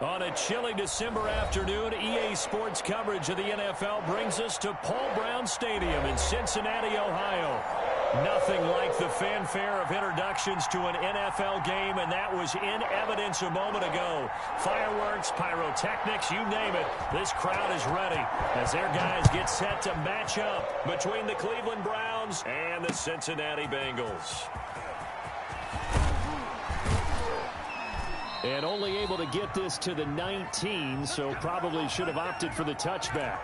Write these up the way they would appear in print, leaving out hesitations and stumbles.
On a chilly December afternoon, EA Sports coverage of the NFL brings us to Paul Brown Stadium in Cincinnati, Ohio. Nothing like the fanfare of introductions to an NFL game, and that was in evidence a moment ago. Fireworks, pyrotechnics, you name it. This crowd is ready as their guys get set to match up between the Cleveland Browns and the Cincinnati Bengals. And only able to get this to the 19, so probably should have opted for the touchback.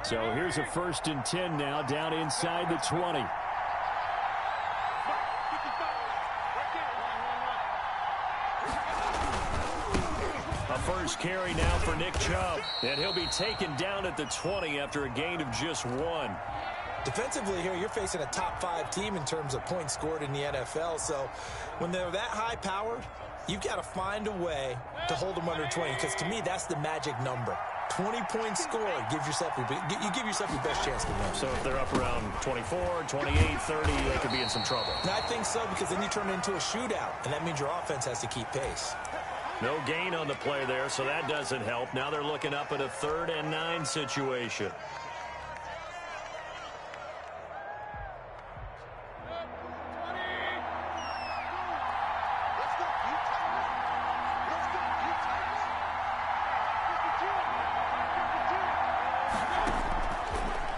So here's a 1st and 10 now, down inside the 20. First carry now for Nick Chubb, and he'll be taken down at the 20 after a gain of just 1. Defensively here, you're facing a top 5 team in terms of points scored in the NFL, so when they're that high powered, you've got to find a way to hold them under 20, because to me, that's the magic number. 20 points scored, you give yourself your best chance to win. So if they're up around 24, 28, 30, they could be in some trouble. And I think so, because then you turn it into a shootout, and that means your offense has to keep pace. No gain on the play there, so that doesn't help. Now they're looking up at a 3rd and 9 situation.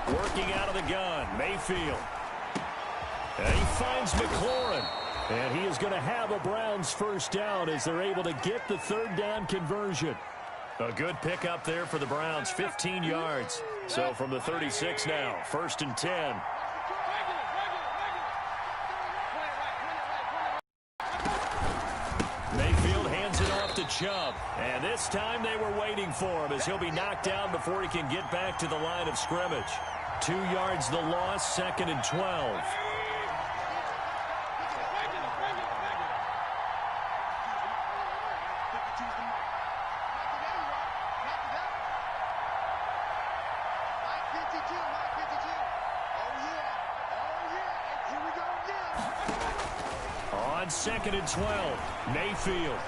Working out of the gun, Mayfield. And he finds McLaurin. And he is going to have a Browns first down as they're able to get the 3rd down conversion. A good pickup there for the Browns, 15 yards. So from the 36 now, 1st and 10. Mayfield hands it off to Chubb. And this time they were waiting for him as he'll be knocked down before he can get back to the line of scrimmage. 2 yards the loss, 2nd and 12. On 2nd and 12, Mayfield.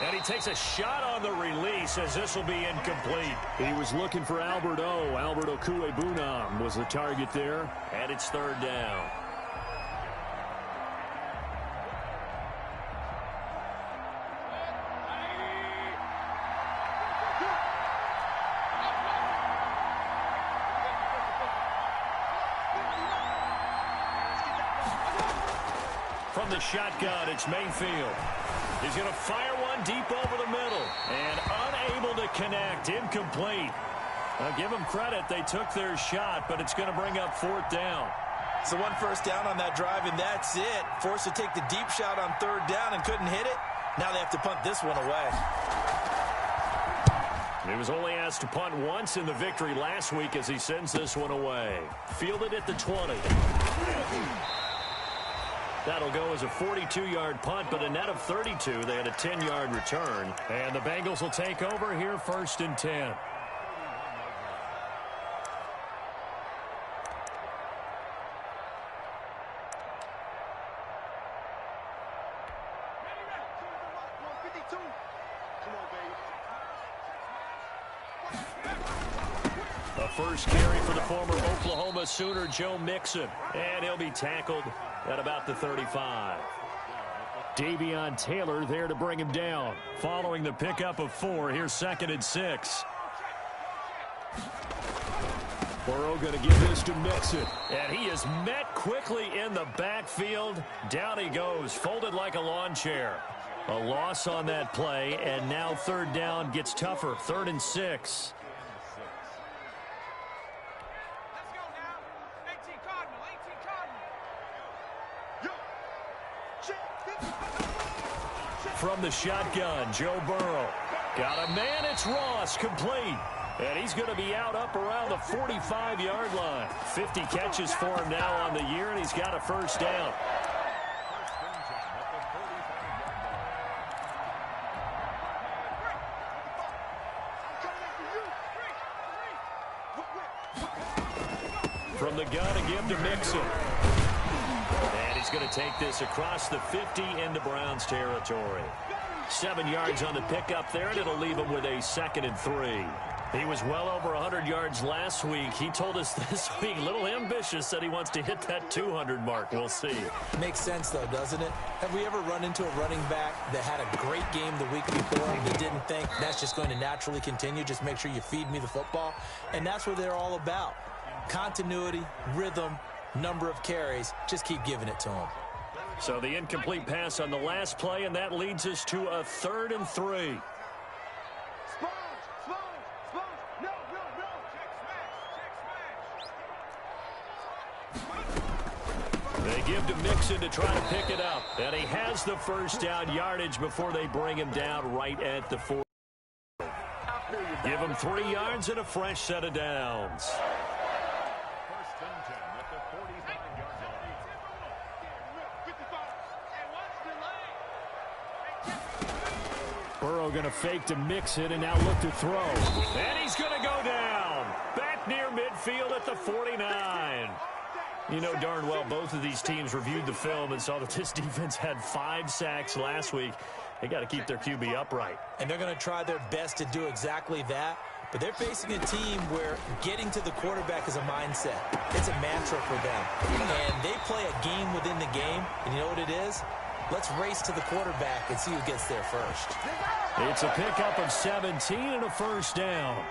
And he takes a shot on the release as this will be incomplete. He was looking for Albert O. Albert Okwuegbunam was the target there. And it's 3rd down. From the shotgun, it's Mayfield. He's going to fire one deep over the middle. And unable to connect. Incomplete. I'll give them credit. They took their shot, but it's going to bring up 4th down. So 1 first down on that drive, and that's it. Forced to take the deep shot on 3rd down and couldn't hit it. Now they have to punt this one away. He was only asked to punt once in the victory last week as he sends this one away. Fielded at the 20. That'll go as a 42-yard punt, but a net of 32. They had a 10-yard return. And the Bengals will take over here 1st and 10. A first carry for the former Oklahoma Sooner, Joe Mixon. And he'll be tackled at about the 35. Davion Taylor there to bring him down. Following the pickup of 4, here's 2nd and 6. Burrow going to give this to Mixon. And he is met quickly in the backfield. Down he goes, folded like a lawn chair. A loss on that play, and now 3rd down gets tougher. 3rd and 6. From the shotgun, Joe Burrow. Got a man, it's Ross, complete. And he's going to be out up around the 45-yard line. 50 catches for him now on the year, and he's got a first down. gun and give to Mixon. And he's going to take this across the 50 into Browns territory. 7 yards on the pickup there, and it'll leave him with a 2nd and 3. He was well over 100 yards last week. He told us this week, a little ambitious, said he wants to hit that 200 mark. We'll see. Makes sense, though, doesn't it? Have we ever run into a running back that had a great game the week before that didn't think that's just going to naturally continue? Just make sure you feed me the football. And that's what they're all about. Continuity, rhythm, number of carries. Just keep giving it to them. So the incomplete pass on the last play, and that leads us to a 3rd and 3. They give to Mixon to try to pick it up. And he has the first down yardage before they bring him down right at the 4. Give him 3 yards and a fresh set of downs. Burrow going to fake to Mixon and now look to throw. And he's going to go down. Back near midfield at the 49. You know darn well both of these teams reviewed the film and saw that this defense had 5 sacks last week. They got to keep their QB upright. And they're going to try their best to do exactly that. But they're facing a team where getting to the quarterback is a mindset. It's a mantra for them. And they play a game within the game. And you know what it is? Let's race to the quarterback and see who gets there first. It's a pickup of 17 and a first down.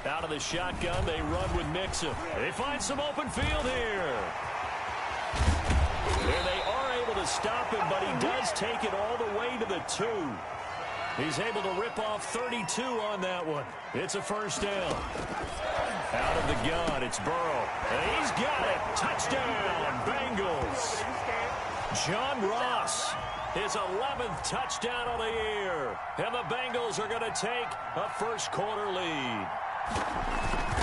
Out of the shotgun, they run with Mixon. They find some open field here. There they are able to stop him, but he does take it all the way to the 2. He's able to rip off 32 on that one. It's a first down. Out of the gun, it's Burrow. And he's got it. Touchdown, Bengals. John Ross, his 11th touchdown of the year. And the Bengals are going to take a first-quarter lead.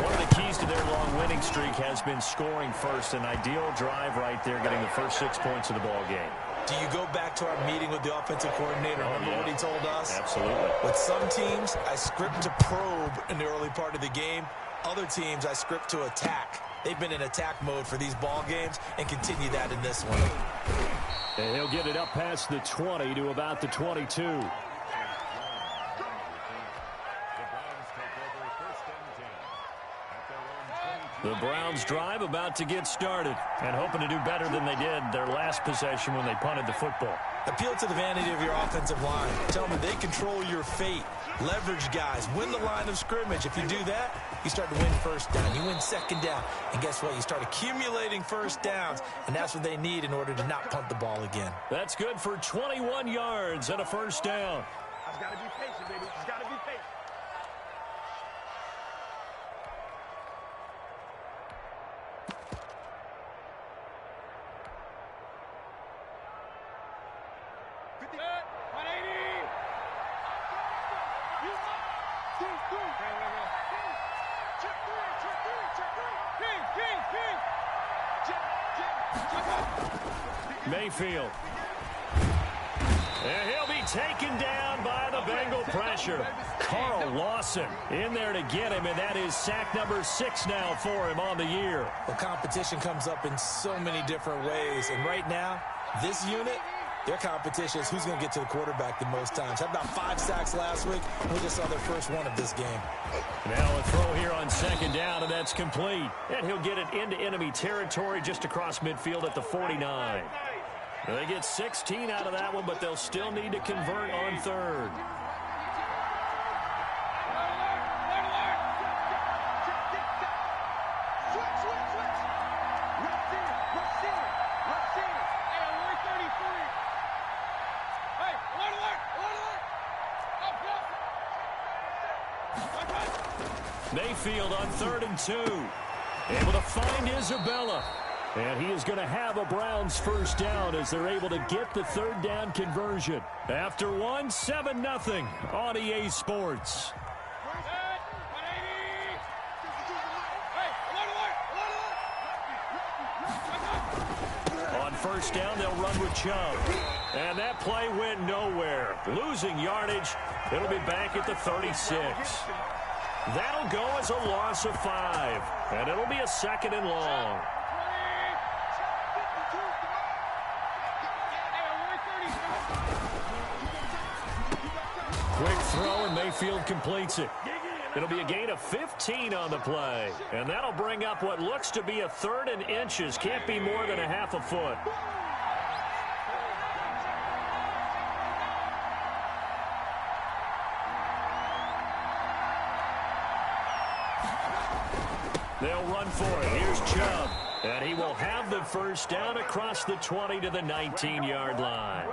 One of the keys to their long winning streak has been scoring first. An ideal drive right there, getting the first 6 points of the ball game. Do you go back to our meeting with the offensive coordinator? Remember what he told us? Absolutely. With some teams, I script to probe in the early part of the game. Other teams, I script to attack. They've been in attack mode for these ball games and continue that in this one. And he'll get it up past the 20 to about the 22. The Browns drive about to get started and hoping to do better than they did their last possession when they punted the football. Appeal to the vanity of your offensive line. Tell them they control your fate. Leverage guys. Win the line of scrimmage. If you do that, you start to win first down. You win second down. And guess what? You start accumulating first downs. And that's what they need in order to not punt the ball again. That's good for 21 yards and a first down. I've got to be patient, baby. Just got to be patient. Mayfield. And he'll be taken down by the Bengal pressure. Carl Lawson in there to get him, and that is sack number 6 now for him on the year. Well, competition comes up in so many different ways, and right now, this unit, their competition is who's going to get to the quarterback the most times. Had about 5 sacks last week, and we just saw their first one of this game. Now a throw here on second down, and that's complete. And he'll get it into enemy territory just across midfield at the 49. They get 16 out of that one, but they'll still need to convert on third. Mayfield on 3rd and 2. Able to find Isabella. And he is going to have a Browns first down as they're able to get the 3rd down conversion. After 1, 7-0 on EA Sports. On first down, they'll run with Chubb. And that play went nowhere. Losing yardage It'll be back at the 36. That'll go as a loss of 5. And it'll be a 2nd and long. Quick throw, and Mayfield completes it. It'll be a gain of 15 on the play. And that'll bring up what looks to be a 3rd and inches. Can't be more than a half a foot. They'll run for it. Here's Chubb. And he will have the first down across the 20 to the 19-yard line.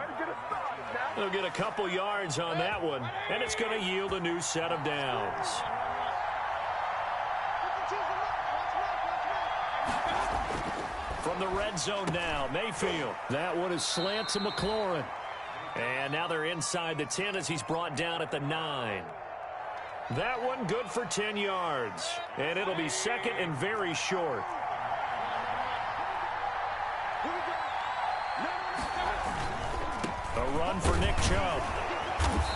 They'll get a couple yards on that one, and it's going to yield a new set of downs. From the red zone now, Mayfield. That one is slant to McLaurin. And now they're inside the 10 as he's brought down at the 9. That one good for 10 yards. And it'll be 2nd and very short. A run for Nick Chubb.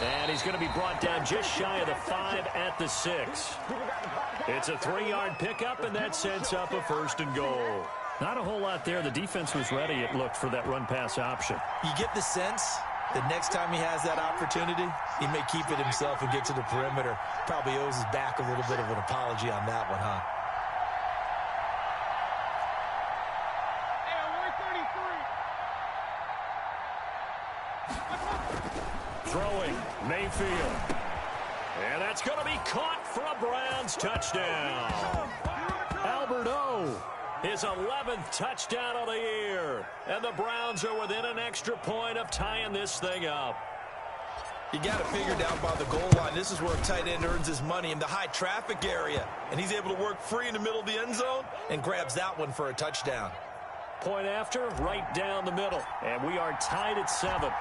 And he's going to be brought down just shy of the 5 at the 6. It's a 3-yard pickup, and that sets up a 1st and goal. Not a whole lot there. The defense was ready, it looked, for that run-pass option. You get the sense that next time he has that opportunity, he may keep it himself and get to the perimeter. Probably owes his back a little bit of an apology on that one, huh? Throwing, Mayfield. And that's going to be caught for a Browns touchdown. Albert O, his 11th touchdown of the year. And the Browns are within an extra point of tying this thing up. You got to figure down by the goal line. This is where a tight end earns his money, in the high traffic area. And he's able to work free in the middle of the end zone and grabs that one for a touchdown. Point after, right down the middle. And we are tied at 7.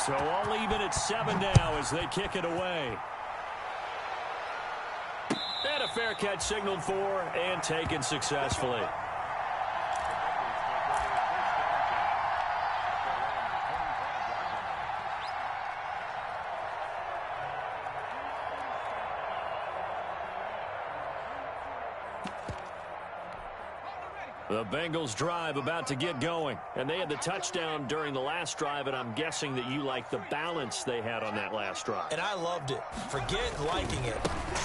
So all even at 7 now as they kick it away. And a fair catch signaled for and taken successfully. The Bengals drive about to get going. And they had the touchdown during the last drive, and I'm guessing that you like the balance they had on that last drive. And I loved it. Forget liking it.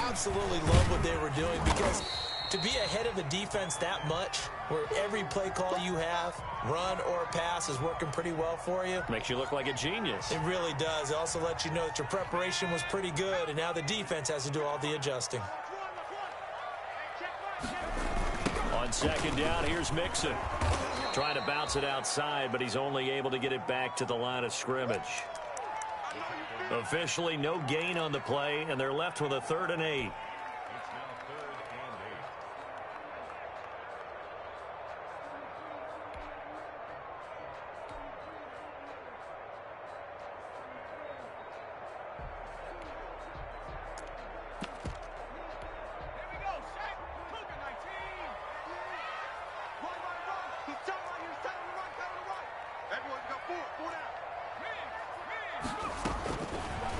Absolutely love what they were doing, because to be ahead of the defense that much, where every play call you have, run or pass, is working pretty well for you. Makes you look like a genius. It really does. It also lets you know that your preparation was pretty good, and now the defense has to do all the adjusting. On 2nd down, here's Mixon. Trying to bounce it outside, but he's only able to get it back to the line of scrimmage. Officially, no gain on the play, and they're left with a 3rd and 8.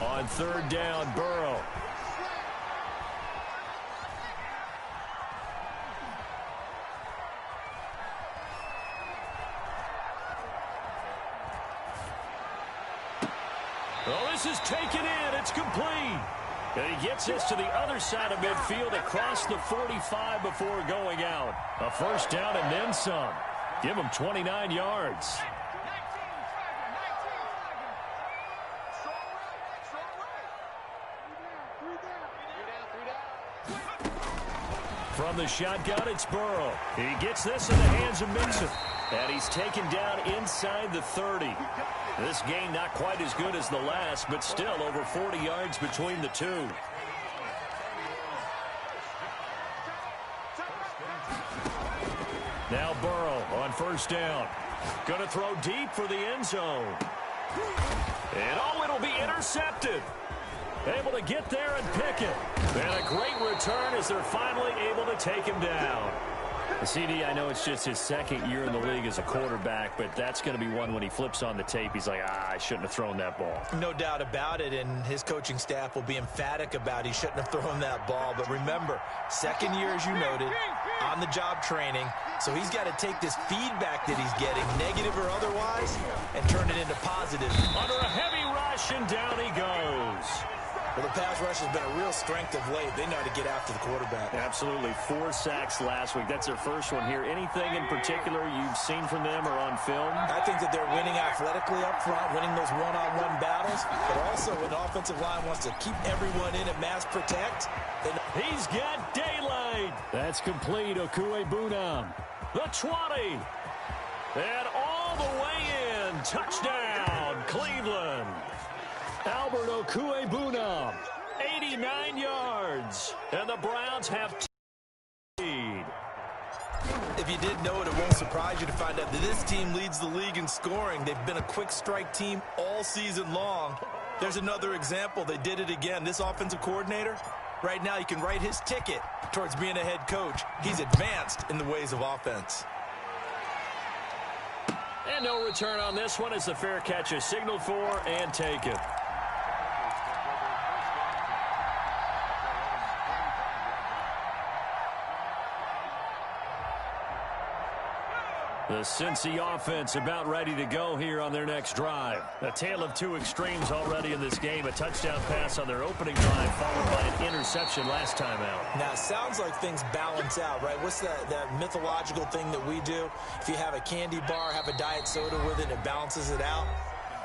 On 3rd down, Burrow. Oh, this is taken in. It's complete. And he gets this to the other side of midfield across the 45 before going out. A 1st down and then some. Give him 29 yards. From the shotgun, it's Burrow. He gets this in the hands of Mixon. And he's taken down inside the 30. This game not quite as good as the last, but still over 40 yards between the two. Now Burrow on 1st down. Going to throw deep for the end zone. And oh, it'll be intercepted. Able to get there and pick it. And a great return as they're finally able to take him down. CD, I know it's just his second year in the league as a quarterback, but that's going to be one when he flips on the tape. He's like, I shouldn't have thrown that ball. No doubt about it, and his coaching staff will be emphatic about he shouldn't have thrown that ball. But remember, second year, as you noted, on-the-job training. So he's got to take this feedback that he's getting, negative or otherwise, and turn it into positive. Under a heavy rush, and down he goes. Well, the pass rush has been a real strength of late. They know how to get after the quarterback. Absolutely. 4 sacks last week. That's their first one here. Anything in particular you've seen from them or on film? I think that they're winning athletically up front, winning those one-on-one battles, but also when the offensive line wants to keep everyone in and mass protect. He's got daylight. That's complete. Okuegbunam. The 20. And all the way in. Touchdown, Cleveland. Albert Okuegbunam, 89 yards, and the Browns have lead. If you didn't know it, it won't surprise you to find out that this team leads the league in scoring. They've been a quick strike team all season long. There's another example. They did it again. This offensive coordinator, right now, you can write his ticket towards being a head coach. He's advanced in the ways of offense. And no return on this one as the fair catch is signaled for and taken. The Cincy offense about ready to go here on their next drive. A tale of two extremes already in this game. A touchdown pass on their opening drive followed by an interception last time out. Now, it sounds like things balance out, right? What's that mythological thing that we do? If you have a candy bar, have a diet soda with it, it balances it out.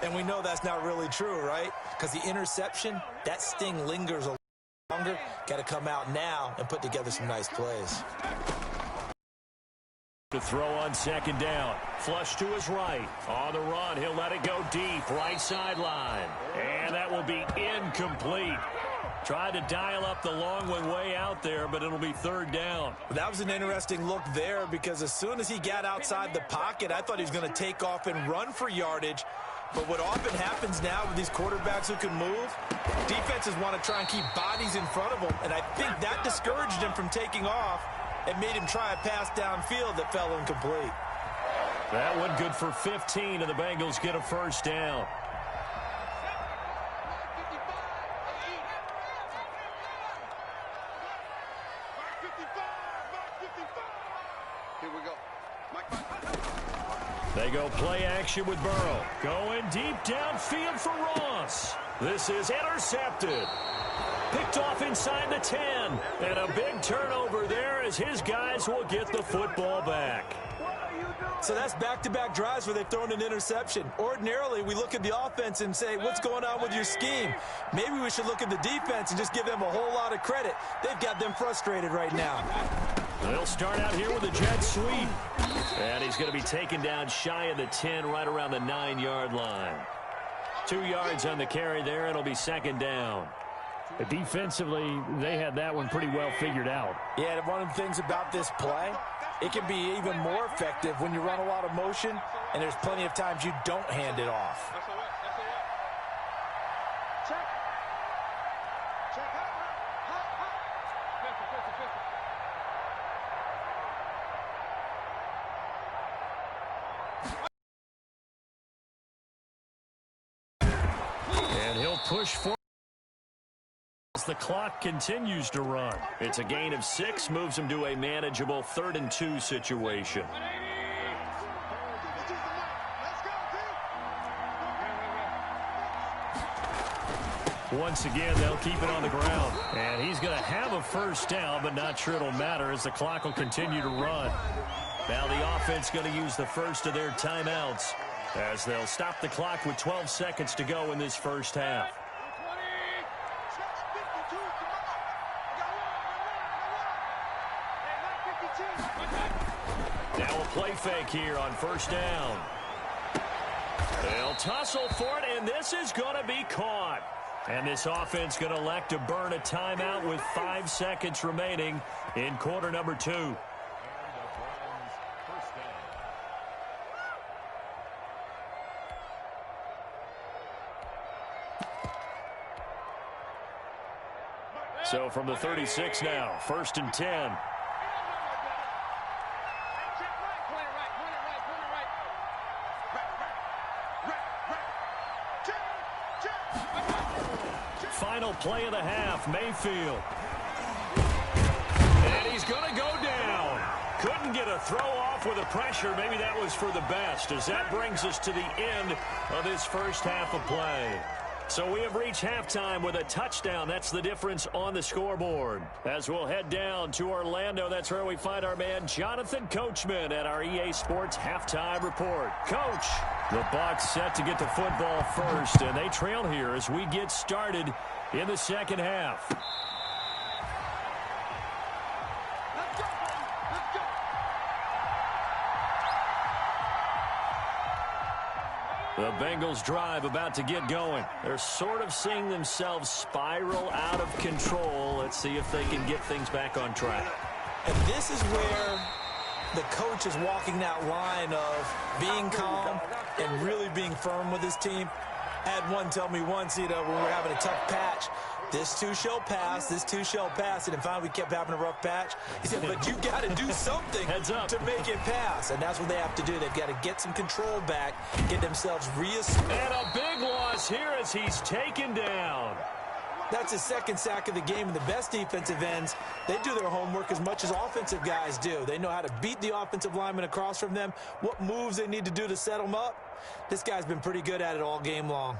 And we know that's not really true, right? Because the interception, that sting lingers a little longer. Got to come out now and put together some nice plays. To throw on second down. Flush to his right. On the run, he'll let it go deep. Right sideline. And that will be incomplete. Tried to dial up the long one way out there, but it'll be third down. That was an interesting look there because as soon as he got outside the pocket, I thought he was going to take off and run for yardage. But what often happens now with these quarterbacks who can move, defenses want to try and keep bodies in front of them, and I think that discouraged him from taking off. It made him try a pass downfield that fell incomplete. That one good for 15, and the Bengals get a first down. Here we go. They go play action with Burrow. Going deep downfield for Ross. This is intercepted. Picked off inside the 10. And a big turnover there as his guys will get the football back. So that's back-to-back drives where they've thrown an interception. Ordinarily, we look at the offense and say, what's going on with your scheme? Maybe we should look at the defense and just give them a whole lot of credit. They've got them frustrated right now. They'll start out here with a jet sweep. And he's going to be taken down shy of the 10, right around the 9-yard line. 2 yards on the carry there. It'll be second down. Defensively, they had that one pretty well figured out. Yeah, one of the things about this play, it can be even more effective when you run a lot of motion, and there's plenty of times you don't hand it off. And he'll push forward. The clock continues to run. It's a gain of 6, moves him to a manageable 3rd and 2 situation. Once again, they'll keep it on the ground. And he's going to have a first down, but not sure it'll matter as the clock will continue to run. Now the offense going to use the first of their timeouts as they'll stop the clock with 12 seconds to go in this first half. Now a play fake here on first down. They'll tussle for it, and this is going to be caught. And this offense going to elect to burn a timeout with 5 seconds remaining in quarter number 2. So from the 36 now, 1st and 10. final play of the half. Mayfield. And he's going to go down. Couldn't get a throw off with the pressure. Maybe that was for the best, as that brings us to the end of this first half of play. So we have reached halftime with a touchdown. That's the difference on the scoreboard. As we'll head down to Orlando, that's where we find our man Jonathan Coachman at our EA Sports Halftime Report. Coach, the Bucs set to get the football first, and they trail here as we get started in the second half. The Bengals drive about to get going. They're sort of seeing themselves spiral out of control. Let's see if they can get things back on track. And this is where the coach is walking that line of being calm and really being firm with his team. I had one tell me once, when we were having a tough patch, this too shall pass, this too shall pass. And finally we kept having a rough patch. He said, but you got to do something to make it pass. And that's what they have to do. They've got to get some control back, get themselves reassured. And a big loss here as he's taken down. That's his second sack of the game, and the best defensive ends, they do their homework as much as offensive guys do. They know how to beat the offensive lineman across from them, what moves they need to do to set them up. This guy's been pretty good at it all game long.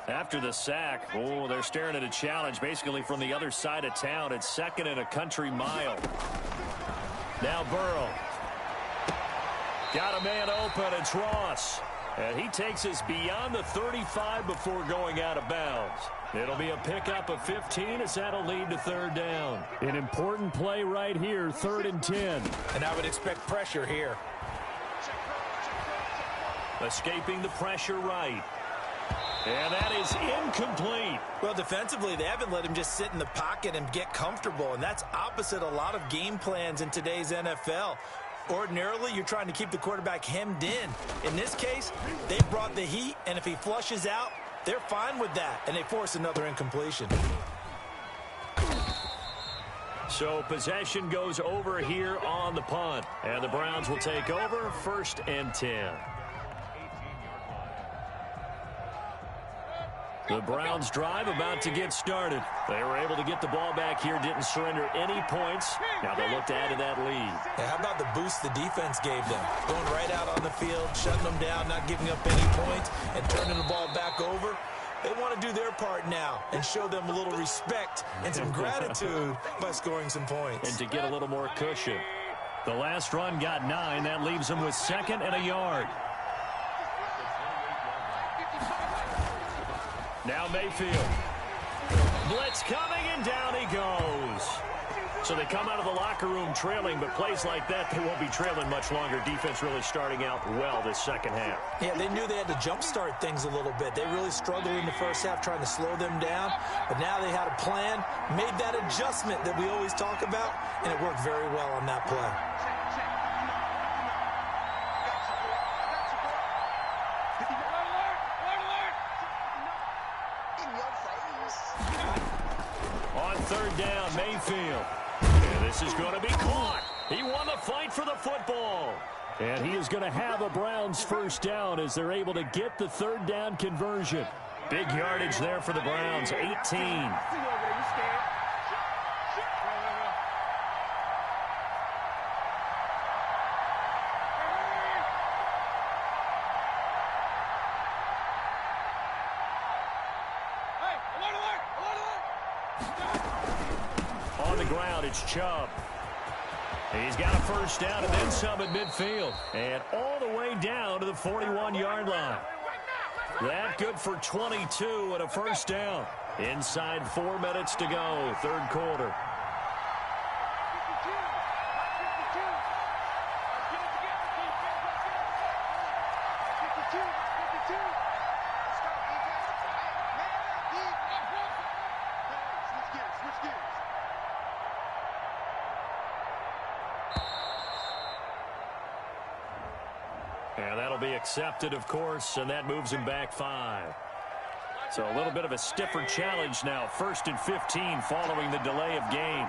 After the sack, they're staring at a challenge basically from the other side of town. It's second and a country mile. Now Burrow. Got a man open. It's Ross. And he takes us beyond the 35 before going out of bounds. It'll be a pickup of 15 as that'll lead to third down. An important play right here, 3rd and 10. And I would expect pressure here. Escaping the pressure right. And that is incomplete. Well, defensively, they haven't let him just sit in the pocket and get comfortable, and that's opposite a lot of game plans in today's NFL. Ordinarily, you're trying to keep the quarterback hemmed in. In this case, they brought the heat, and if he flushes out, they're fine with that, and they force another incompletion. So possession goes over here on the punt, and the Browns will take over 1st and 10. The Browns drive about to get started. They were able to get the ball back here, didn't surrender any points. Now they'll look to add to that lead. Yeah, how about the boost the defense gave them? Going right out on the field, shutting them down, not giving up any points, and turning the ball back over. They want to do their part now and show them a little respect and some gratitude by scoring some points. And to get a little more cushion. The last run got 9. That leaves them with 2nd and a yard. Now Mayfield. Blitz coming, and down he goes. So they come out of the locker room trailing, but plays like that, they won't be trailing much longer. Defense really starting out well this second half. Yeah, they knew they had to jumpstart things a little bit. They really struggled in the first half trying to slow them down, but now they had a plan, made that adjustment that we always talk about, and it worked very well on that play. On 3rd down, Mayfield. And this is going to be caught. He won the fight for the football. And he is going to have a Browns 1st down as they're able to get the 3rd down conversion. Big yardage there for the Browns, 18. On the ground, it's Chubb. He's got a 1st down and then some at midfield. And all the way down to the 41-yard line. That good for 22 and a 1st down. Inside 4 minutes to go, 3rd quarter. And that'll be accepted, of course, and that moves him back 5. So a little bit of a stiffer challenge now. 1st and 15 following the delay of game.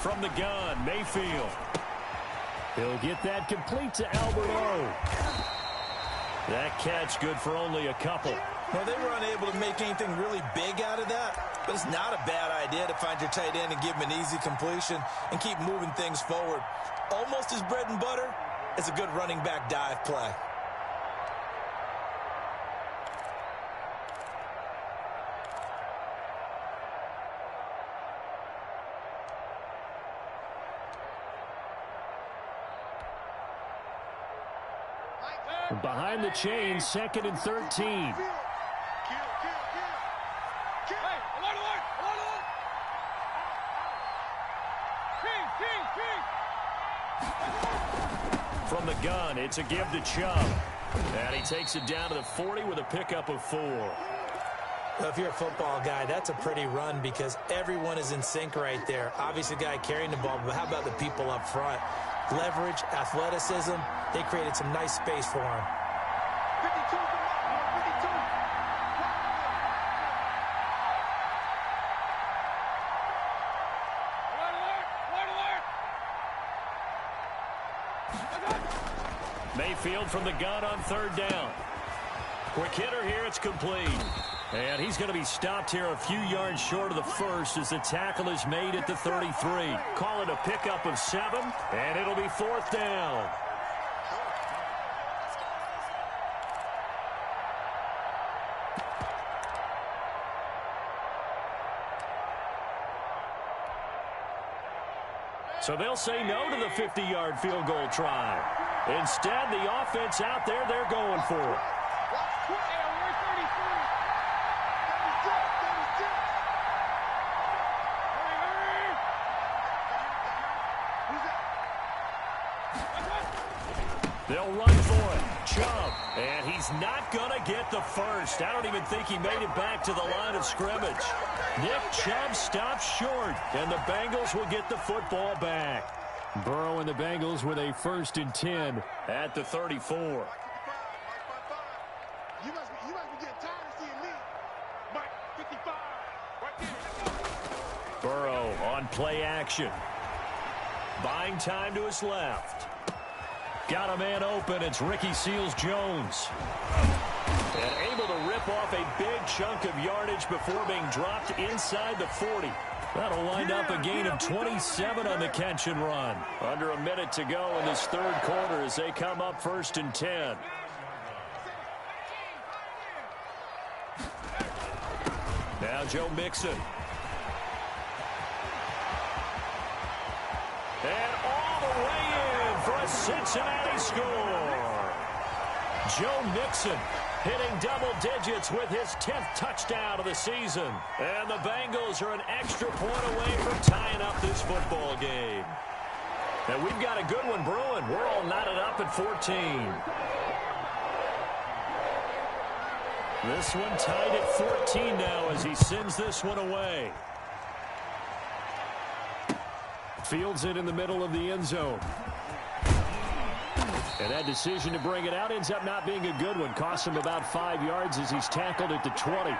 From the gun, Mayfield. He'll get that complete to Albert O. That catch good for only a couple. Well, they were unable to make anything really big out of that, but it's not a bad idea to find your tight end and give him an easy completion and keep moving things forward. Almost as bread and butter as a good running back dive play. Behind the chain, 2nd and 13. From the gun, it's a give to Chubb. And he takes it down to the 40 with a pickup of 4. Well, if you're a football guy, that's a pretty run because everyone is in sync right there. Obviously, the guy carrying the ball, but how about the people up front? Leverage, athleticism, they created some nice space for him. 52. Mayfield from the gun on 3rd down. Quick hitter here, it's complete. And he's going to be stopped here a few yards short of the first as the tackle is made at the 33. Call it a pickup of 7, and it'll be 4th down. So they'll say no to the 50-yard field goal try. Instead, the offense out there, they're going for it. They'll run for it. Chubb. And he's not going to get the first. I don't even think he made it back to the line of scrimmage. Nick Chubb stops short, and the Bengals will get the football back. Burrow and the Bengals with a 1st and 10 at the 34. You must be getting tired of seeing me. Mike, 55. Right there. Burrow on play action. Buying time to his left. Got a man open. It's Ricky Seals-Jones. And able to rip off a big chunk of yardage before being dropped inside the 40. That'll wind up a gain of 27 on the catch and run. Under a minute to go in this 3rd quarter as they come up 1st and 10. Now Joe Mixon. And all the way in for a Cincinnati score. Joe Mixon hitting double digits with his 10th touchdown of the season. And the Bengals are an extra point away from tying up this football game. And we've got a good one brewing. We're all knotted up at 14. This one tied at 14 now as he sends this one away. Fields it in the middle of the end zone. And that decision to bring it out ends up not being a good one. Costs him about 5 yards as he's tackled at the 20.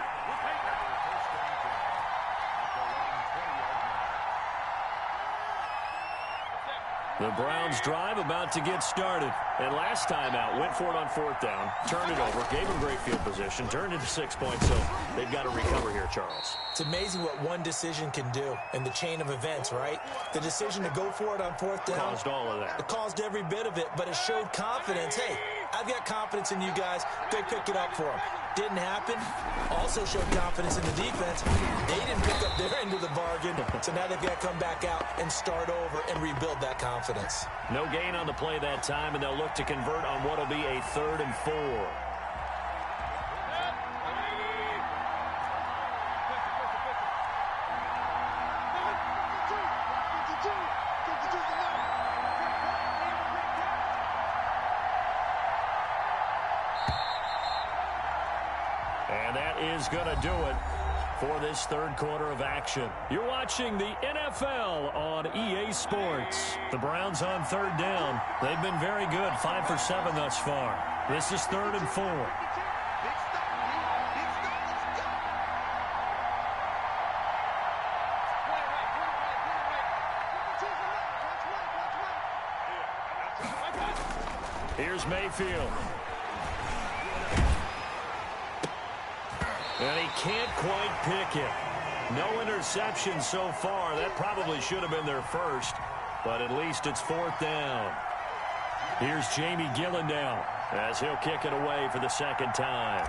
The Browns drive about to get started. And last time out, went for it on 4th down, turned it over, gave him great field position, turned it to 6 points, so they've got to recover here, Charles. It's amazing what one decision can do in the chain of events, right? The decision to go for it on 4th down. Caused all of that. It caused every bit of it, but it showed confidence. Hey, I've got confidence in you guys. Go pick it up for them. Didn't happen. Also showed confidence in the defense. They didn't pick up their end of the bargain, so now they've got to come back out and start over and rebuild that confidence. No gain on the play that time, and they'll look to convert on what will be a 3rd and 4. And that is going to do it for this 3rd quarter of action. You're watching the NFL on EA Sports. The Browns on 3rd down. They've been very good, 5 for 7 thus far. This is 3rd and 4. Here's Mayfield. And he can't quite pick it. No interception so far. That probably should have been their first, but at least it's 4th down. Here's Jamie Gillendow as he'll kick it away for the second time.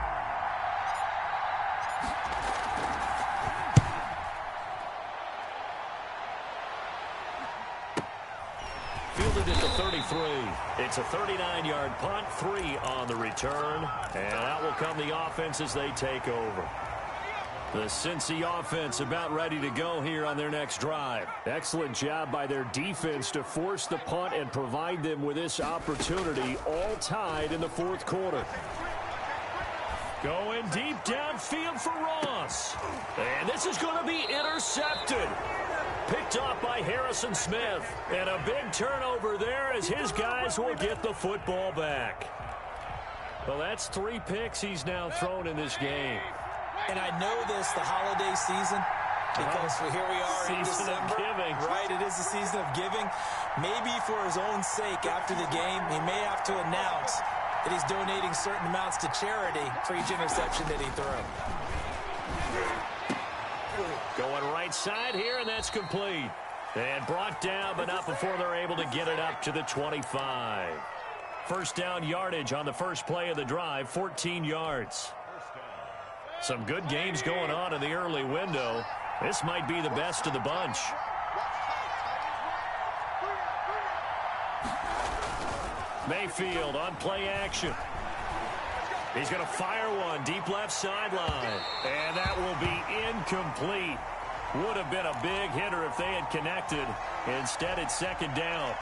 Fielded at the 33. It's a 39-yard punt, 3 on the return, and out will come the offense as they take over. The Cincy offense about ready to go here on their next drive. Excellent job by their defense to force the punt and provide them with this opportunity, all tied in the 4th quarter. Going deep downfield for Ross. And this is going to be intercepted. Picked off by Harrison Smith. And a big turnover there as his guys will get the football back. Well, that's 3 picks he's now thrown in this game. And I know this, the holiday season, because here we are in Season December. of giving. Right, it is the season of giving. Maybe for his own sake after the game, he may have to announce that he's donating certain amounts to charity for each interception that he threw. Going right side here, and that's complete. And brought down, but not before they're able to get it up to the 25. First down yardage on the first play of the drive, 14 yards. Some good games going on in the early window. This might be the best of the bunch. Mayfield on play action. He's going to fire one deep left sideline. And that will be incomplete. Would have been a big hitter if they had connected. Instead, it's second down.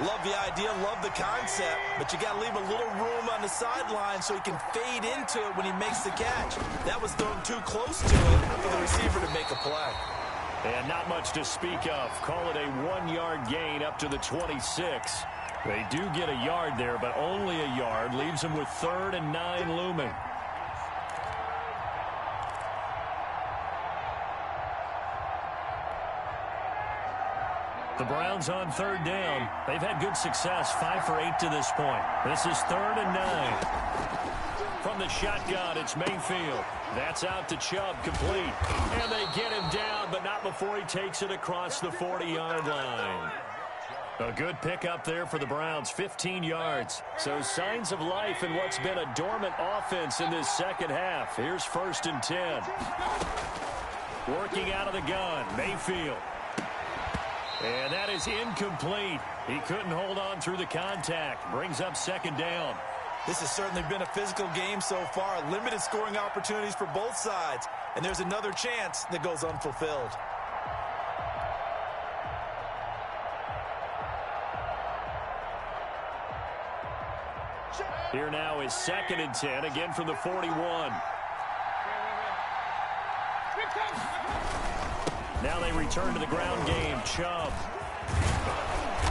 Love the idea, love the concept, but you got to leave a little room on the sideline so he can fade into it when he makes the catch. That was thrown too close to it for the receiver to make a play. And not much to speak of. Call it a 1-yard gain up to the 26. They do get a yard there, but only a yard. Leaves them with 3rd and 9 looming. The Browns on 3rd down. They've had good success, 5 for 8 to this point. This is 3rd and 9. From the shotgun, it's Mayfield. That's out to Chubb, complete. And they get him down, but not before he takes it across the 40-yard line. A good pickup there for the Browns, 15 yards. So signs of life in what's been a dormant offense in this second half. Here's 1st and 10. Working out of the gun, Mayfield. And that is incomplete. He couldn't hold on through the contact. Brings up 2nd down. This has certainly been a physical game so far. Limited scoring opportunities for both sides. And there's another chance that goes unfulfilled. Here now is 2nd and 10, again from the 41. Now they return to the ground game. Chubb.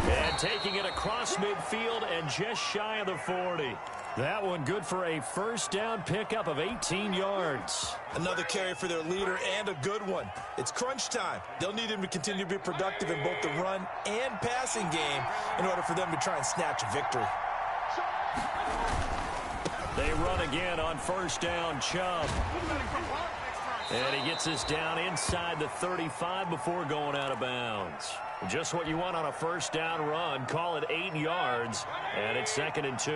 And taking it across midfield and just shy of the 40. That one good for a 1st down pickup of 18 yards. Another carry for their leader and a good one. It's crunch time. They'll need him to continue to be productive in both the run and passing game in order for them to try and snatch a victory. They run again on 1st down. Chubb. And he gets this down inside the 35 before going out of bounds. Just what you want on a 1st down run. Call it 8 yards. And it's 2nd and 2.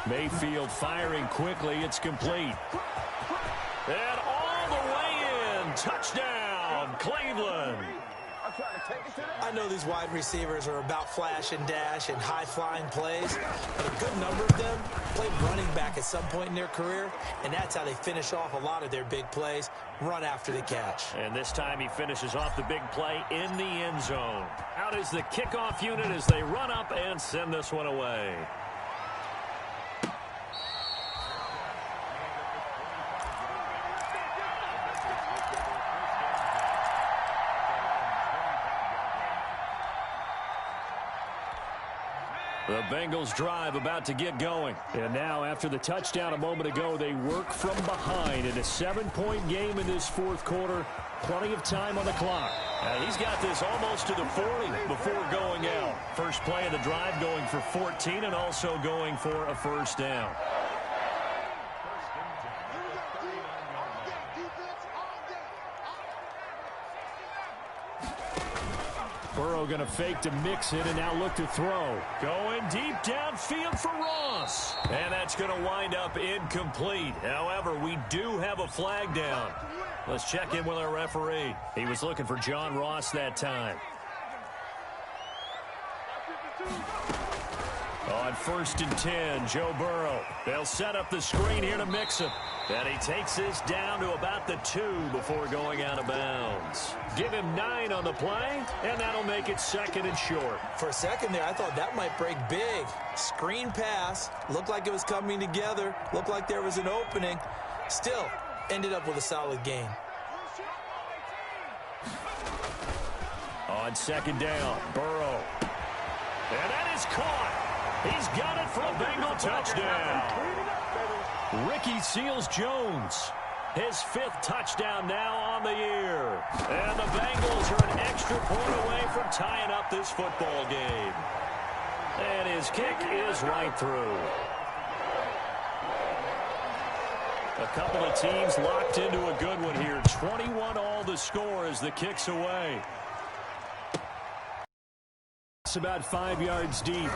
Mayfield firing quickly. It's complete. And all the way in. Touchdown, Cleveland. I know these wide receivers are about flash and dash and high-flying plays, but a good number of them played running back at some point in their career, and that's how they finish off a lot of their big plays, run after the catch. And this time he finishes off the big play in the end zone. Out is the kickoff unit as they run up and send this one away. The Bengals drive about to get going. And now, after the touchdown a moment ago, they work from behind in a 7-point game in this fourth quarter. Plenty of time on the clock. He's got this almost to the 40 before going out. First play of the drive going for 14 and also going for a first down. Burrow going to fake to mix it and now look to throw. Going deep downfield for Ross. And that's going to wind up incomplete. However, we do have a flag down. Let's check in with our referee. He was looking for John Ross that time. On 1st and 10, Joe Burrow. They'll set up the screen here to mix him. And he takes this down to about the 2 before going out of bounds. Give him 9 on the play, and that'll make it 2nd and short. For a second there, I thought that might break big. Screen pass. Looked like it was coming together. Looked like there was an opening. Still, ended up with a solid gain. On 2nd down, Burrow. And that is caught. He's got it for a Bengal touchdown. Ricky Seals-Jones, his 5th touchdown now on the year. And the Bengals are an extra point away from tying up this football game. And his kick is right through. A couple of teams locked into a good one here. 21 all the score as the kick's away. It's about 5 yards deep.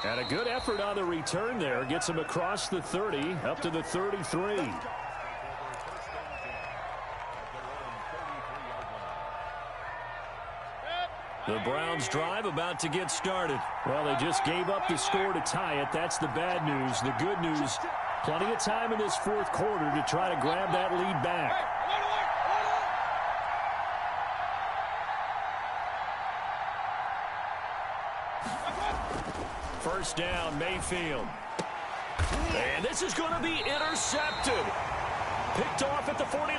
And a good effort on the return there. Gets him across the 30, up to the 33. The Browns drive about to get started. Well, they just gave up the score to tie it. That's the bad news. The good news, plenty of time in this fourth quarter to try to grab that lead back. First down, Mayfield. And this is going to be intercepted. Picked off at the 49.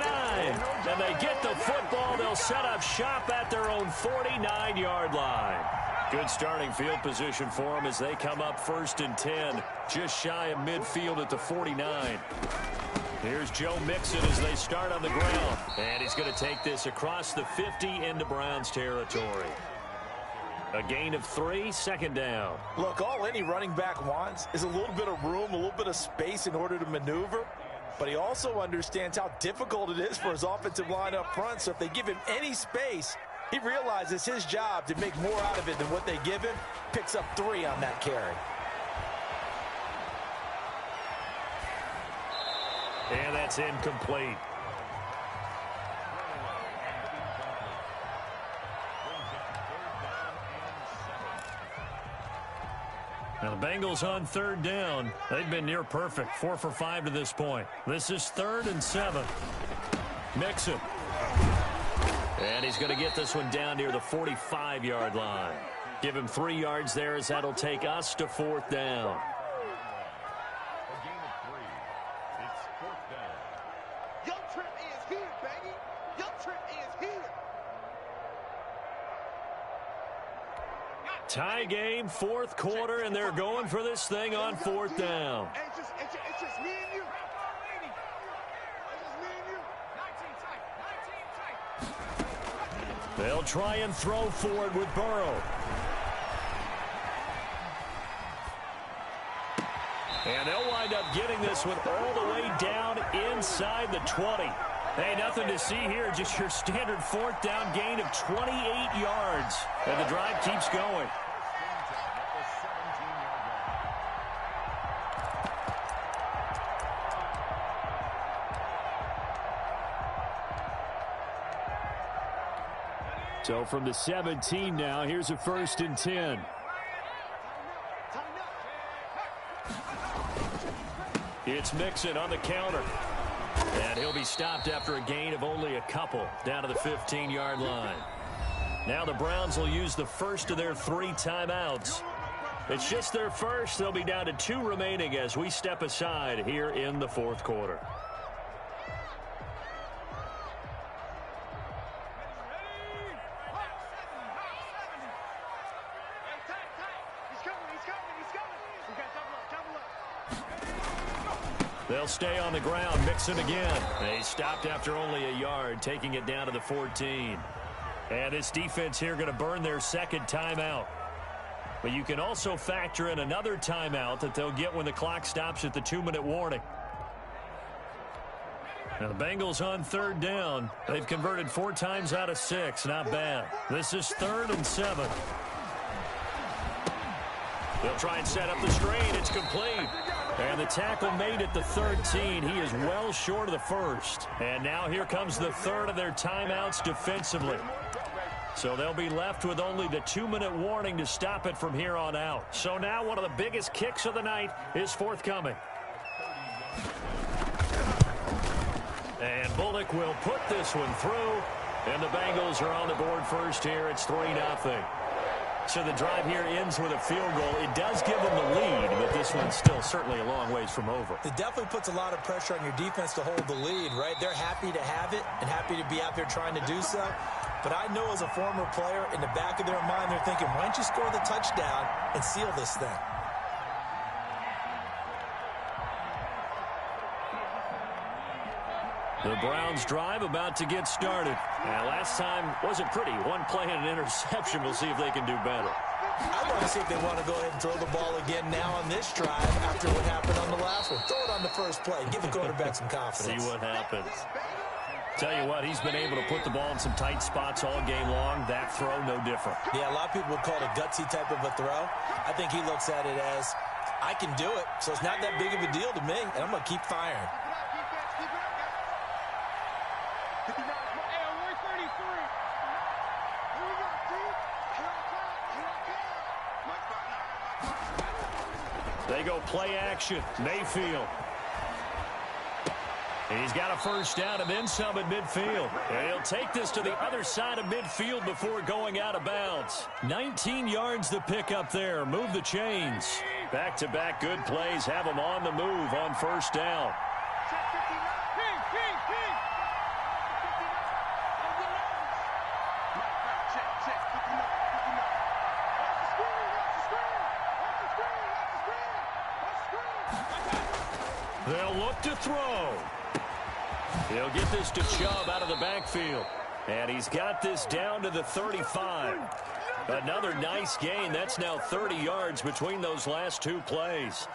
And they get the football. They'll set up shop at their own 49-yard line. Good starting field position for them as they come up 1st and 10. Just shy of midfield at the 49. Here's Joe Mixon as they start on the ground. And he's going to take this across the 50 into Browns territory. A gain of 3, 2nd down. Look, all any running back wants is a little bit of room, a little bit of space in order to maneuver. But he also understands how difficult it is for his offensive line up front. So if they give him any space, he realizes his job to make more out of it than what they give him. Picks up 3 on that carry. And that's incomplete. Now the Bengals on 3rd down. They've been near perfect. 4 for 5 to this point. This is 3rd and 7. Mixon. And he's going to get this one down near the 45-yard line. Give him 3 yards there as that'll take us to 4th down. Tie game, 4th quarter, and they're going for this thing on 4th down. It's just me and you. They'll try and throw forward with Burrow. And they'll wind up getting this one all the way down inside the 20. Hey, nothing to see here, just your standard 4th down gain of 28 yards. And the drive keeps going. So from the 17 now, here's a 1st and 10. It's Mixon on the counter. And he'll be stopped after a gain of only a couple down to the 15-yard line. Now the Browns will use the first of their 3 timeouts. It's just their first. They'll be down to 2 remaining as we step aside here in the 4th quarter. They'll stay on the ground, mix it again. They stopped after only a yard, taking it down to the 14. And this defense here going to burn their second timeout. But you can also factor in another timeout that they'll get when the clock stops at the 2-minute warning. Now the Bengals on third down. They've converted 4 times out of 6. Not bad. This is 3rd and 7. They'll try and set up the screen. It's complete. And the tackle made at the 13. He is well short of the first. And now here comes the third of their timeouts defensively. So they'll be left with only the 2-minute warning to stop it from here on out. So now one of the biggest kicks of the night is forthcoming. And Bullock will put this one through. And the Bengals are on the board first here. It's 3-0. So the drive here ends with a field goal. It does give them the lead, but this one's still certainly a long ways from over. It definitely puts a lot of pressure on your defense to hold the lead, right? They're happy to have it and happy to be out there trying to do so. But I know as a former player, in the back of their mind, they're thinking, why don't you score the touchdown and seal this thing? The Browns drive about to get started. And last time wasn't pretty. One play and an interception. We'll see if they can do better. I want to see if they want to go ahead and throw the ball again now on this drive after what happened on the last one. Throw it on the first play. Give the quarterback some confidence. See what happens. Tell you what, he's been able to put the ball in some tight spots all game long. That throw, no different. Yeah, a lot of people would call it a gutsy type of a throw. I think he looks at it as, I can do it, so it's not that big of a deal to me, and I'm going to keep firing. They go play action. Mayfield. He's got a first down and then some at midfield. And he'll take this to the other side of midfield before going out of bounds. 19 yards to pick up there. Move the chains. Back-to-back good plays have them on the move on first down. They'll look to throw. He'll get this to Chubb out of the backfield. And he's got this down to the 35. Another nice gain. That's now 30 yards between those last 2 plays.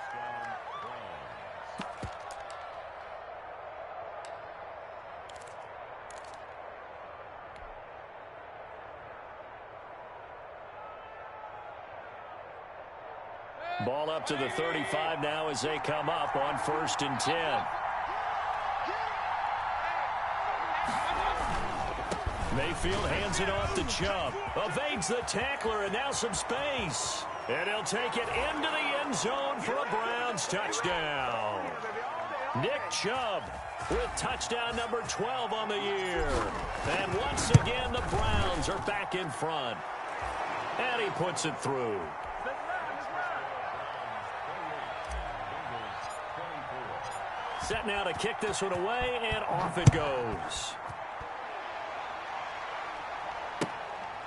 Ball up to the 35 now as they come up on 1st and 10. Mayfield hands it off to Chubb. Evades the tackler and now some space. And he'll take it into the end zone for a Browns touchdown. Nick Chubb with touchdown number 12 on the year. And once again, the Browns are back in front. And he puts it through. Set now to kick this one away, and off it goes.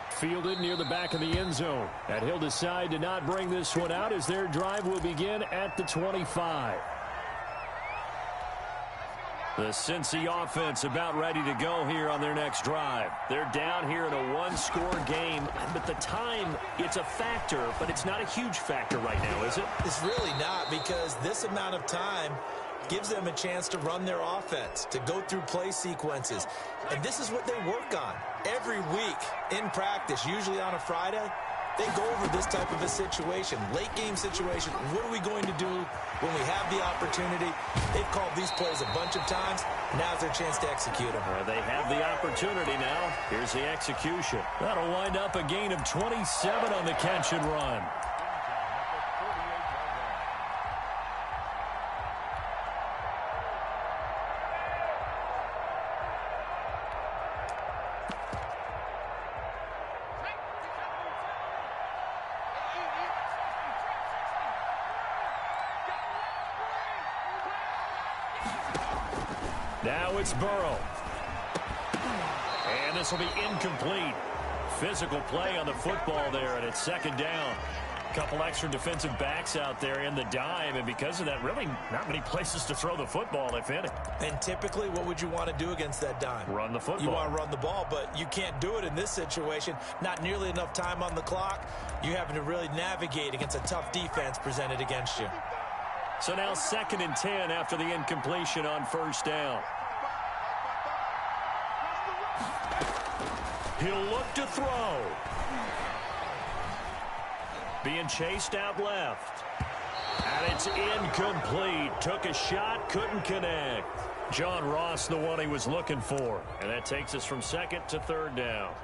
Fielded near the back of the end zone. And he'll decide to not bring this one out as their drive will begin at the 25. The Cincy offense about ready to go here on their next drive. They're down here in a 1-score game, but the time, it's a factor, but it's not a huge factor right now, is it? It's really not, because this amount of time gives them a chance to run their offense, to go through play sequences. And this is what they work on every week in practice, usually on a Friday. They go over this type of a situation, late game situation. What are we going to do when we have the opportunity? They've called these plays a bunch of times. Now's their chance to execute them. They have the opportunity now. Here's the execution. That'll wind up a gain of 27 on the catch and run. Now it's Burrow. And this will be incomplete. Physical play on the football there, and it's 2nd down. couple extra defensive backs out there in the dime, and because of that, really not many places to throw the football, if any. And typically, what would you want to do against that dime? Run the football. You want to run the ball, but you can't do it in this situation. Not nearly enough time on the clock. You're having to really navigate against a tough defense presented against you. So now 2nd and 10 after the incompletion on first down. He'll look to throw. Being chased out left. And it's incomplete. Took a shot, couldn't connect. John Ross, the one he was looking for. And that takes us from 2nd to 3rd down.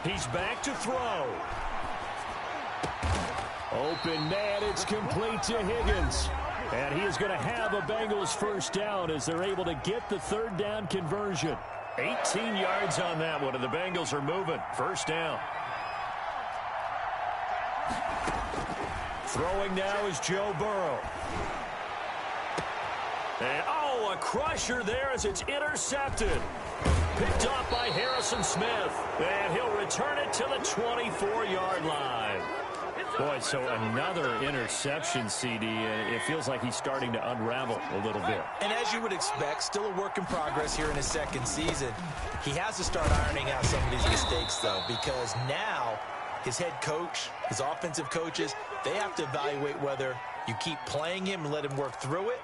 He's back to throw. Open man, it's complete to Higgins. And he is going to have a Bengals first down as they're able to get the 3rd down conversion. 18 yards on that one, and the Bengals are moving. First down. Throwing now is Joe Burrow. And, oh, a crusher there as it's intercepted. Picked off by Harrison Smith. And he'll return it to the 24-yard line. Boy, so another interception, CD. It feels like he's starting to unravel a little bit. And as you would expect, still a work in progress here in his 2nd season. He has to start ironing out some of these mistakes, though, because now his head coach, his offensive coaches, they have to evaluate whether you keep playing him and let him work through it,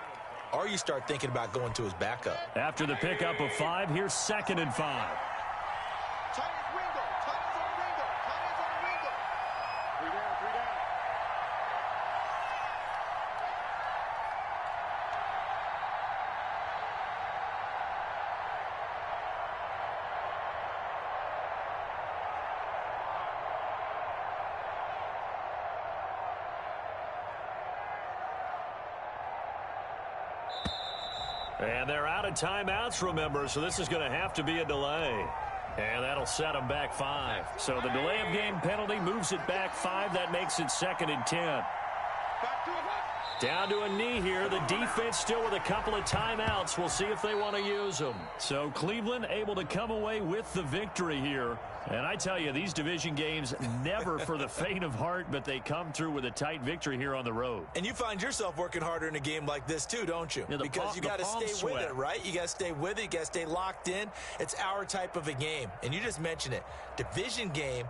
or you start thinking about going to his backup. After the pickup of 5, here's 2nd and 5. And they're out of timeouts, remember, so this is going to have to be a delay. And that'll set them back 5. So the delay of game penalty moves it back 5. That makes it 2nd and 10. Down to a knee here. The defense still with a couple of timeouts. We'll see if they want to use them. So Cleveland able to come away with the victory here. And I tell you, these division games never for the faint of heart, but they come through with a tight victory here on the road. And you find yourself working harder in a game like this too, don't you? Yeah, because you got to stay with it, right? You got to stay with it. You got to stay locked in. It's our type of a game. And you just mentioned it. Division game,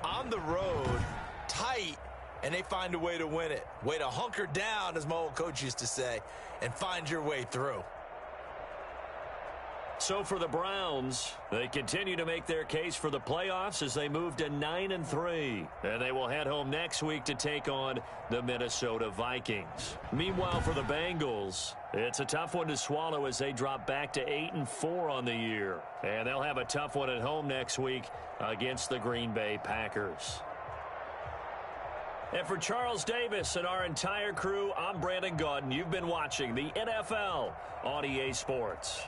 on the road, tight, and they find a way to win it. Way to hunker down, as my old coach used to say, and find your way through. So for the Browns, they continue to make their case for the playoffs as they move to 9-3. And they will head home next week to take on the Minnesota Vikings. Meanwhile, for the Bengals, it's a tough one to swallow as they drop back to 8-4 on the year. And they'll have a tough one at home next week against the Green Bay Packers. And for Charles Davis and our entire crew, I'm Brandon Gaudin. You've been watching the NFL on EA Sports.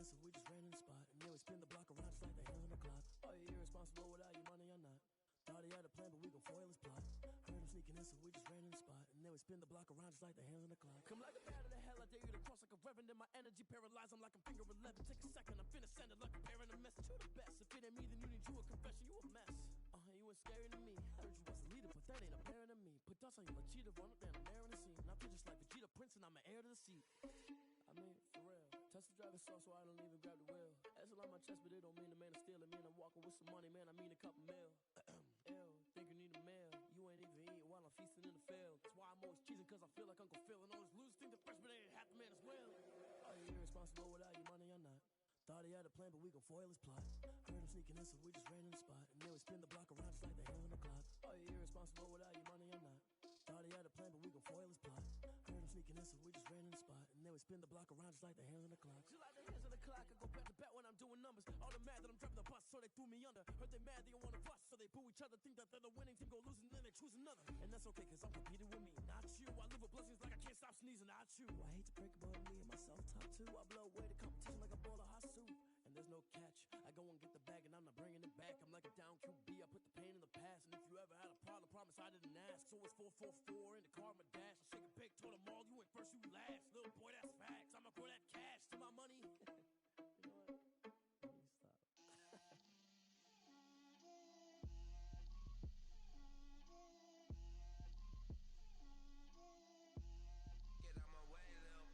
in, so we just ran in the spot. And then we spin the block around just like the hands on the clock. Are you irresponsible without your money or not? Thought he had a plan, but we gon' foil his plot. Heard him sneaking in, so we just ran in the spot. And then we spin the block around just like the hands on the clock. Come like a bat of the hell, I dare you to cross like a reverend. In my energy paralyzed, I'm like I'm finger 11. Take a second, I'm finna send it like a parent a message to the best. If it ain't me, then you need you a confession, you a mess. You ain't scary to me. Heard you was a leader, but that ain't apparent to me. Put dust on you like cheetah, run up down the air in the scene. And I feel just like Vegeta Prince, and I'm an heir to the seat. I mean, for real. Touch the driver's sauce, so I don't even grab the wheel. That's on my chest, but it don't mean the man is stealing. Man, I'm walking with some money, man, I mean a couple mil. Ew, think you need a meal. You ain't even eating while I'm feasting in the field. That's why I'm always cheesing, cause I feel like Uncle Phil. And all those losers think the freshman ain't half the man as well. Are you irresponsible without your money or not? Thought he had a plan, but we gon' foil his plot. Heard him sneaking in, so we just ran in the spot. And then we spin the block around just like the hands on the clock. Are you irresponsible without your money or not? Thought he had a plan, but we gon' foil his plot. Heard him sneaking in, so we just ran in the spot. And then we spin the block around just like the hands on the clock. Just like the hands on the clock, I go back to back when I'm doing numbers. All the mad that I'm driving the bus, so they threw me under. Heard they mad, they don't wanna bust, so they boo each other. Think that they're the winning team, go losing, then they choose another. And that's okay, cause I'm competing with me, not you. I live with blessings like I can't stop sneezing, not you. I hate to break it, but me and myself top two. I blow away the competition like a bowl of hot soup. And there's no catch. I go and get the bag and I'm not bringing it back. I'm like a down QB, I put the pain in the past. And if you ever had a problem, promise I didn't ask. So it's 444 in the car, my dash. I shake a big, told them all, you went first, you last. Little boy, that's facts. I'ma grow that cash to my money. You know what? Let me stop. Get out my way, Lil.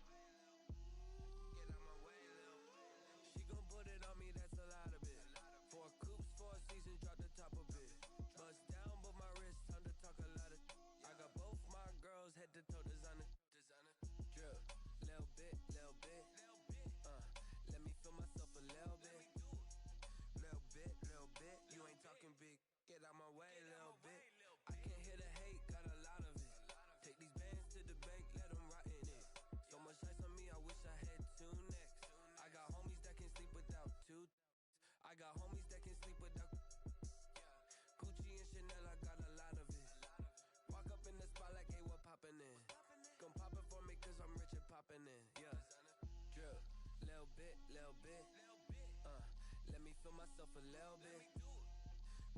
Get out my way, Lil. She gon' put it on me, that's a lot of it. 4 coops, 4 seasons, drop the top of it. Bust down, but my wrist, time to talk a lot of. I got both my girls, head to toe designer. Drip, little bit. Let me feel myself a little bit. Little bit. You ain't talking big. Get out my way, little bit. I can't hear the hate, got a lot of it. Take these bands to the bank, let them rot in it. So much ice on me, I wish I had 2 necks. I got homies that can sleep without 2. I got homies that can sleep without. Gucci and Chanel, I got a lot of it. Walk up in the spot like, hey, what poppin' in? Gon' pop it for me cause I'm rich and poppin' in. Yeah. Drip, little bit. Let me feel myself a little bit.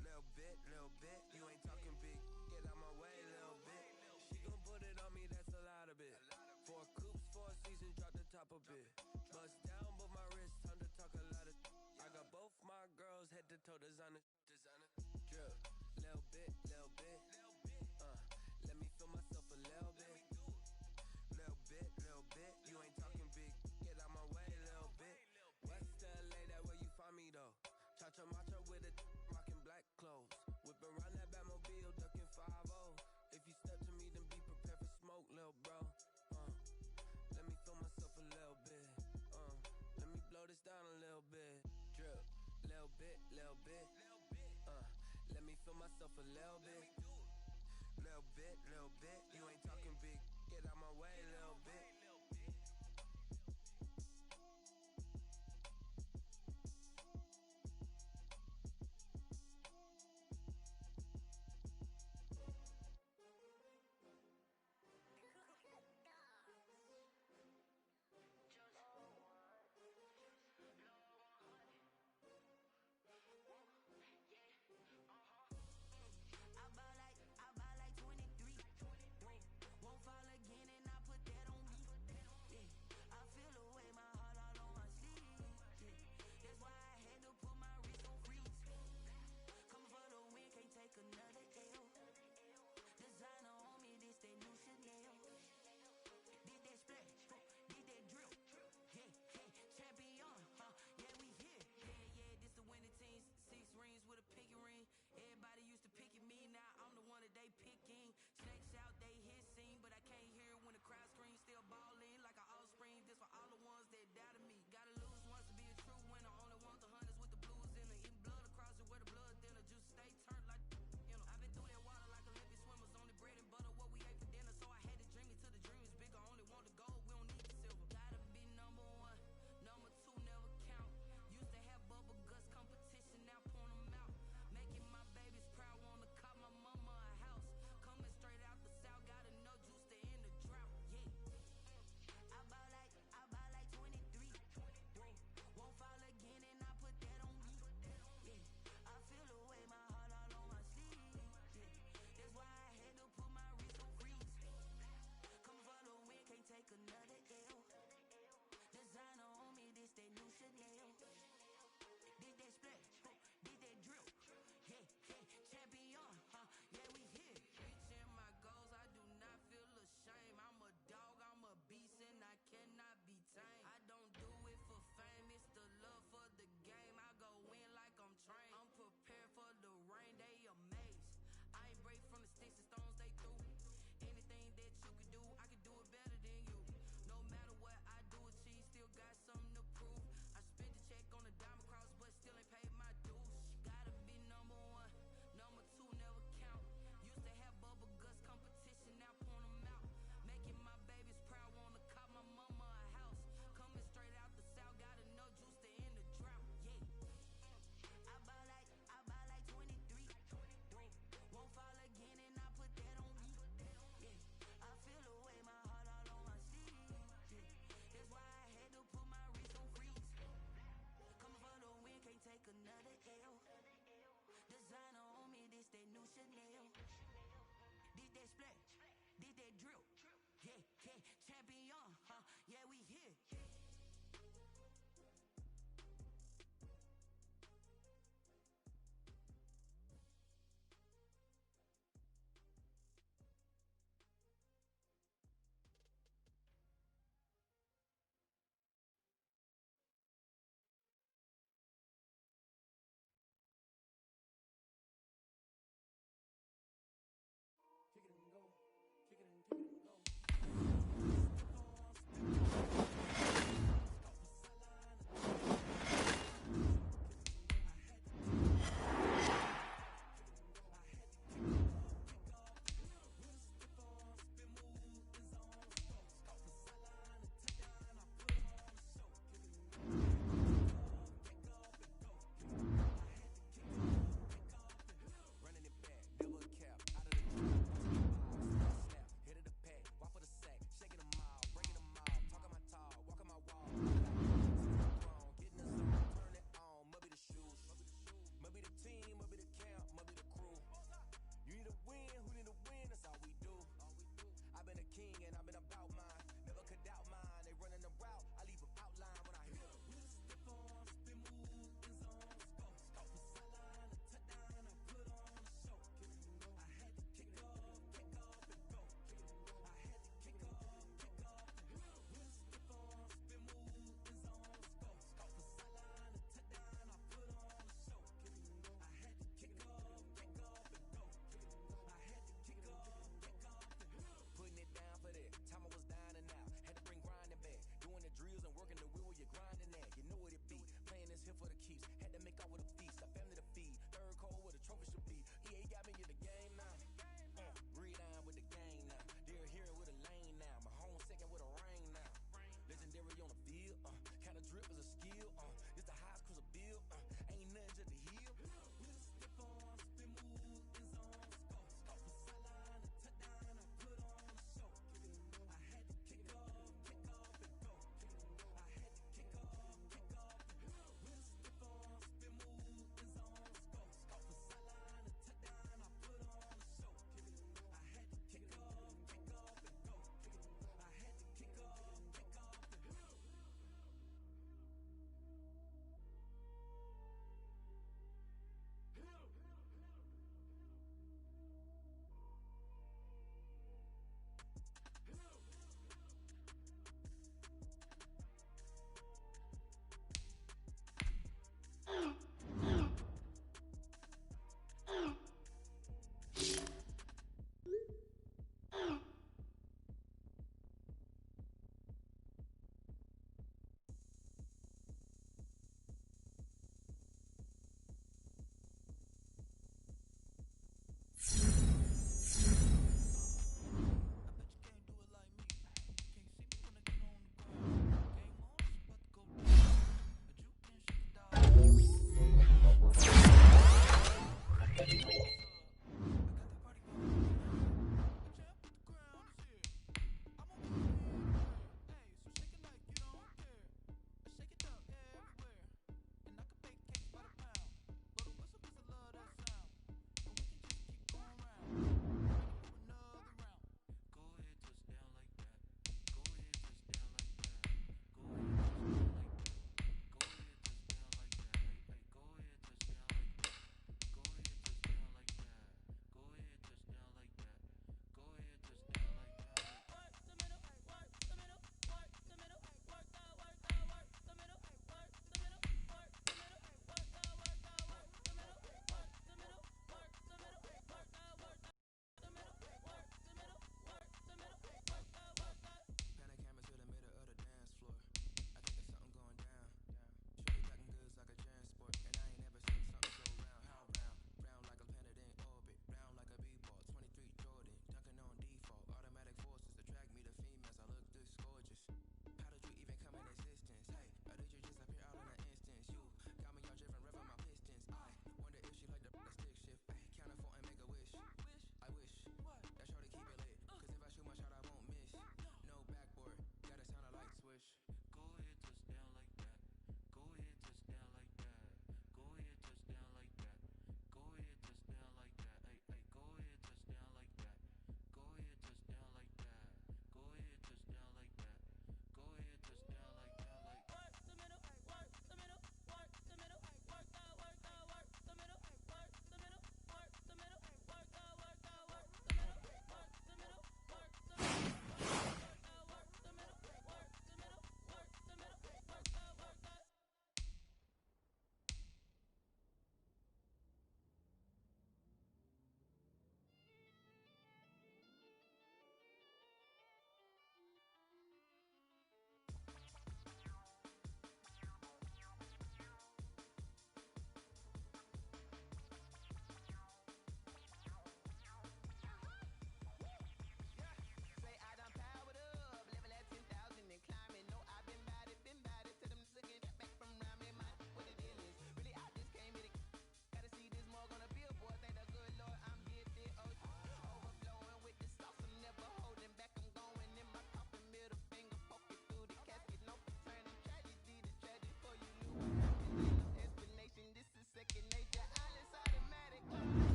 Little bit. You ain't talking big. Get out my way, little bit. She gon' put it on me, that's a lot of it. 4 coops, 4 seasons, drop the top a bit. Bust down, but my wrist, time to talk a lot of. I got both my girls, head to toe designer. Drip, little bit. Let me feel myself a little bit. Little bit. You ain't talking big. Get out my way, little bit. West LA, that where you find me though. Cha-cha matcha with it, rockin' black clothes. Whip around that Batmobile, ducking 5-0. If you step to me, then be prepared for smoke, lil' bro. Let me feel myself a little bit. Let me blow this down a little bit. Drip, little bit. Let me feel myself a little bit. Little bit. You ain't